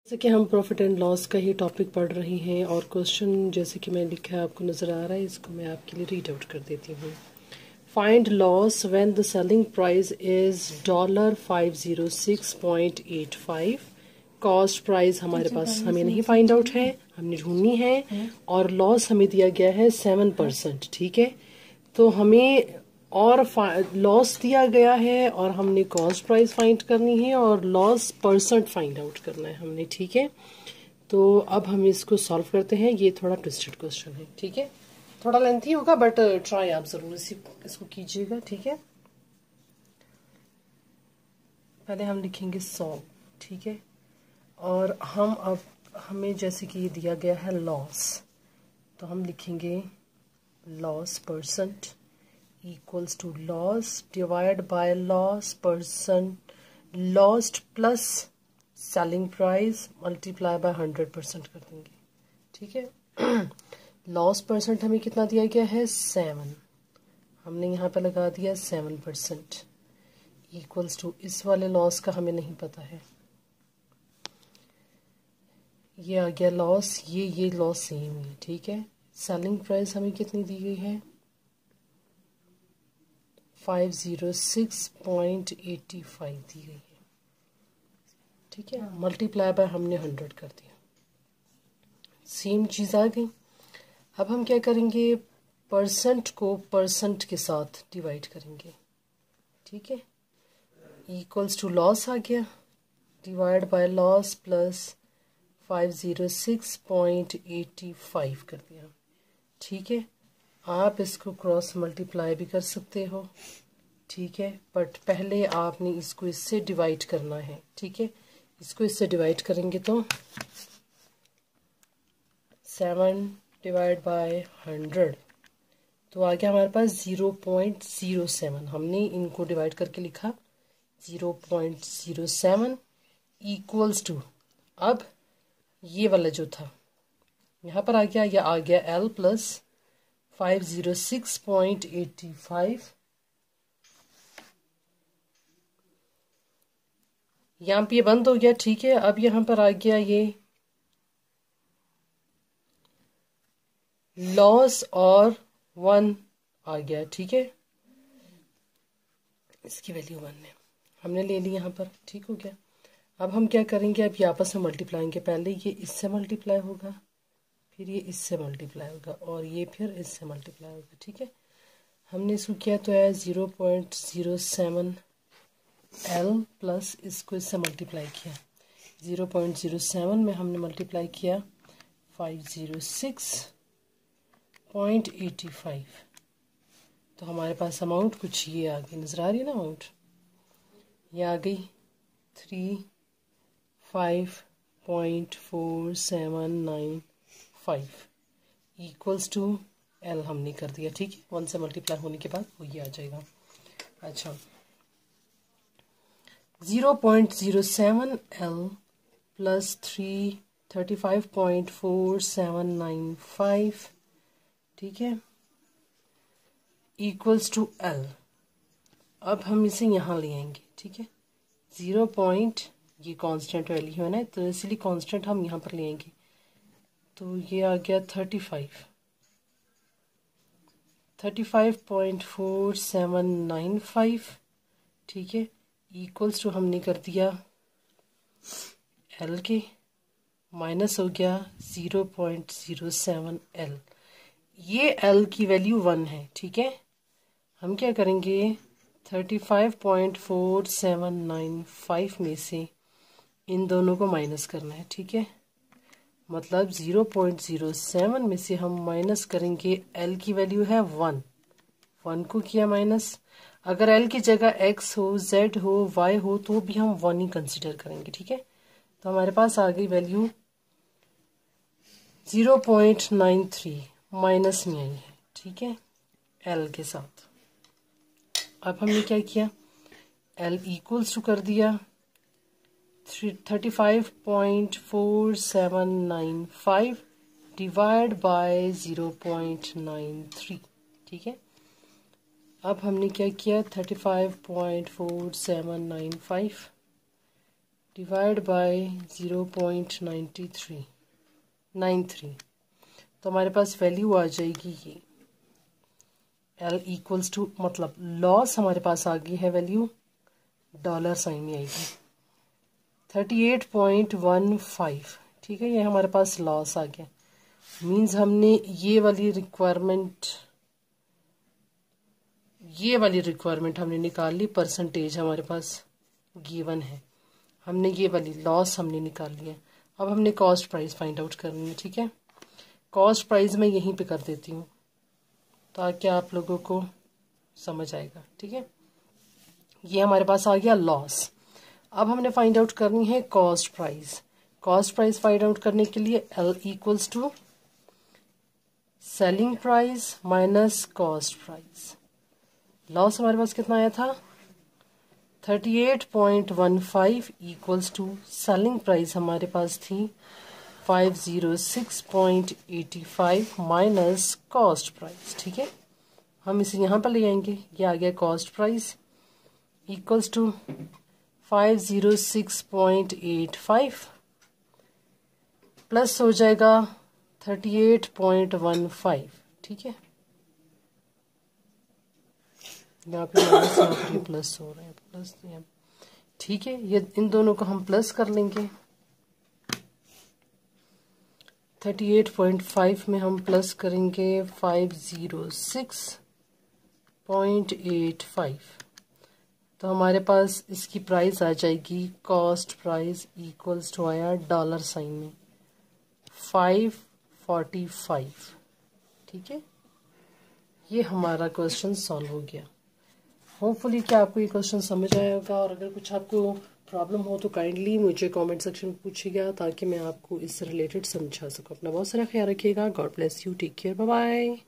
जैसे कि हम प्रॉफिट एंड लॉस का ही टॉपिक पढ़ रहे हैं और क्वेश्चन जैसे कि मैं लिखा है आपको नज़र आ रहा है, इसको मैं आपके लिए रीड आउट कर देती हूँ। Find loss when the selling price is $506.85। Cost price हमारे पास हमें नहीं फाइंड आउट है, हमने ढूंढनी है। और लॉस हमें दिया गया है 7%। ठीक है, तो हमें और लॉस दिया गया है और हमने कॉस्ट प्राइस फाइंड करनी है और लॉस परसेंट फाइंड आउट करना है हमने। ठीक है, तो अब हम इसको सॉल्व करते हैं। ये थोड़ा ट्विस्टेड क्वेश्चन है, ठीक है, थोड़ा लेंथी होगा बट ट्राई आप जरूर इसको कीजिएगा। ठीक है, पहले हम लिखेंगे 100। ठीक है, और हम अब हमें जैसे कि ये दिया गया है लॉस, तो हम लिखेंगे loss percent equals to loss divided by loss percent lost plus selling price multiply by 100% कर देंगे। ठीक है, लॉस परसेंट हमें कितना दिया गया है 7, हमने यहाँ पे लगा दिया 7% इक्वल्स टू इस वाले लॉस का हमें नहीं पता है, ये आ गया लॉस, ये लॉस सेम है। ठीक है, सेलिंग प्राइस हमें कितनी दी गई है 506.85 दी गई है। ठीक है, मल्टीप्लाई बाय हमने 100 कर दिया, सेम चीज़ आ गई। अब हम क्या करेंगे, परसेंट को परसेंट के साथ डिवाइड करेंगे। ठीक है, इक्वल्स टू लॉस आ गया, डिवाइड बाय लॉस प्लस 506.85 कर दिया। ठीक है, आप इसको क्रॉस मल्टीप्लाई भी कर सकते हो। ठीक है, बट पहले आपने इसको इससे डिवाइड करना है। ठीक है, इसको इससे डिवाइड करेंगे तो 7 डिवाइड बाय 100 तो आ गया हमारे पास 0.07। हमने इनको डिवाइड करके लिखा 0.07 इक्वल्स टू, अब ये वाला जो था यहाँ पर आ गया, यह आ गया L प्लस 506.85, यहाँ पे ये बंद हो गया। ठीक है, अब यहाँ पर आ गया ये लॉस और 1 आ गया। ठीक है, इसकी वैल्यू 1 है, हमने ले ली यहाँ पर। ठीक हो गया, अब हम क्या करेंगे, अब ये आपस में मल्टीप्लाएंगे। पहले ये इससे मल्टीप्लाई होगा, फिर ये इससे मल्टीप्लाई होगा और ये फिर इससे मल्टीप्लाई होगा। ठीक है, हमने इसको किया तो है 0.07 L प्लस इसको इससे मल्टीप्लाई किया, 0.07 में हमने मल्टीप्लाई किया 506.85, तो हमारे पास अमाउंट कुछ ये आ गई, नज़र आ रही है ना अमाउंट, ये आ गई 35.4795 इक्वल्स टू L हमने कर दिया। ठीक है, 1 से मल्टीप्लाई होने के बाद वो ये आ जाएगा। अच्छा, 0.07 L प्लस 35.4795, ठीक है, इक्वल्स टू L। अब हम इसे यहाँ ले आएंगे। ठीक है, 0 पॉइंट, ये कांस्टेंट वैल्यू है ना, तो इसलिए कांस्टेंट हम यहाँ पर ले आएंगे, तो ये आ गया 35.4795। ठीक है, इक्वल्स टू हमने कर दिया L के, माइनस हो गया 0.07 L, ये L की वैल्यू 1 है। ठीक है, हम क्या करेंगे 35.4795 में से इन दोनों को माइनस करना है। ठीक है, मतलब 0.07 में से हम माइनस करेंगे, L की वैल्यू है 1 को किया माइनस। अगर L की जगह X हो, Z हो, Y हो तो भी हम 1 ही कंसिडर करेंगे। ठीक है, तो हमारे पास आ गई वैल्यू 0.93 माइनस में आई है। ठीक है, L के साथ। अब हमने क्या किया, L इक्वल्स टू कर दिया 35.4795 डिवाइड बाय 0.93। ठीक है, अब हमने क्या किया 35.4795 डिवाइड बाय 0.93 तो हमारे पास वैल्यू आ जाएगी ये L इक्वल्स टू, मतलब लॉस हमारे पास आ गई है वैल्यू डॉलर साइन में आएगी 38.15। ठीक है, ये हमारे पास लॉस आ गया। मींस हमने ये वाली रिक्वायरमेंट हमने निकाल ली। परसेंटेज हमारे पास गिवन है, हमने ये वाली लॉस हमने निकाल लिया। अब हमने कॉस्ट प्राइस फाइंड आउट करनी है। ठीक है, कॉस्ट प्राइस मैं यहीं पे कर देती हूँ ताकि आप लोगों को समझ आएगा। ठीक है, ये हमारे पास आ गया लॉस। अब हमने फाइंड आउट करनी है cost price. Cost price find out करने के लिए L equals to selling price minus cost price. Loss हमारे पास कितना आया था 38.15 इक्वल्स टू सेलिंग प्राइस हमारे पास थी 506.85 माइनस कॉस्ट प्राइस। ठीक है, हम इसे यहाँ पर ले आएंगे। ये आ गया cost price equals to 506.85 plus हो जाएगा 38.15। ठीक है, यहाँ पे माइनस, यहाँ पर प्लस हो रहा है, प्लस। ठीक है, ये इन दोनों को हम प्लस कर लेंगे। 38.5 में हम प्लस करेंगे 506.85 तो हमारे पास इसकी प्राइस आ जाएगी, कॉस्ट प्राइस इक्वल्स टू आया डॉलर साइन में 545। ठीक है, ये हमारा क्वेश्चन सॉल्व हो गया। होपफुली क्या आपको ये क्वेश्चन समझ आया होगा, और अगर कुछ आपको प्रॉब्लम हो तो काइंडली मुझे कमेंट सेक्शन में पूछिएगा ताकि मैं आपको इससे रिलेटेड समझा सकूं। अपना बहुत सारा ख्याल रखिएगा। God bless you, take care, bye bye.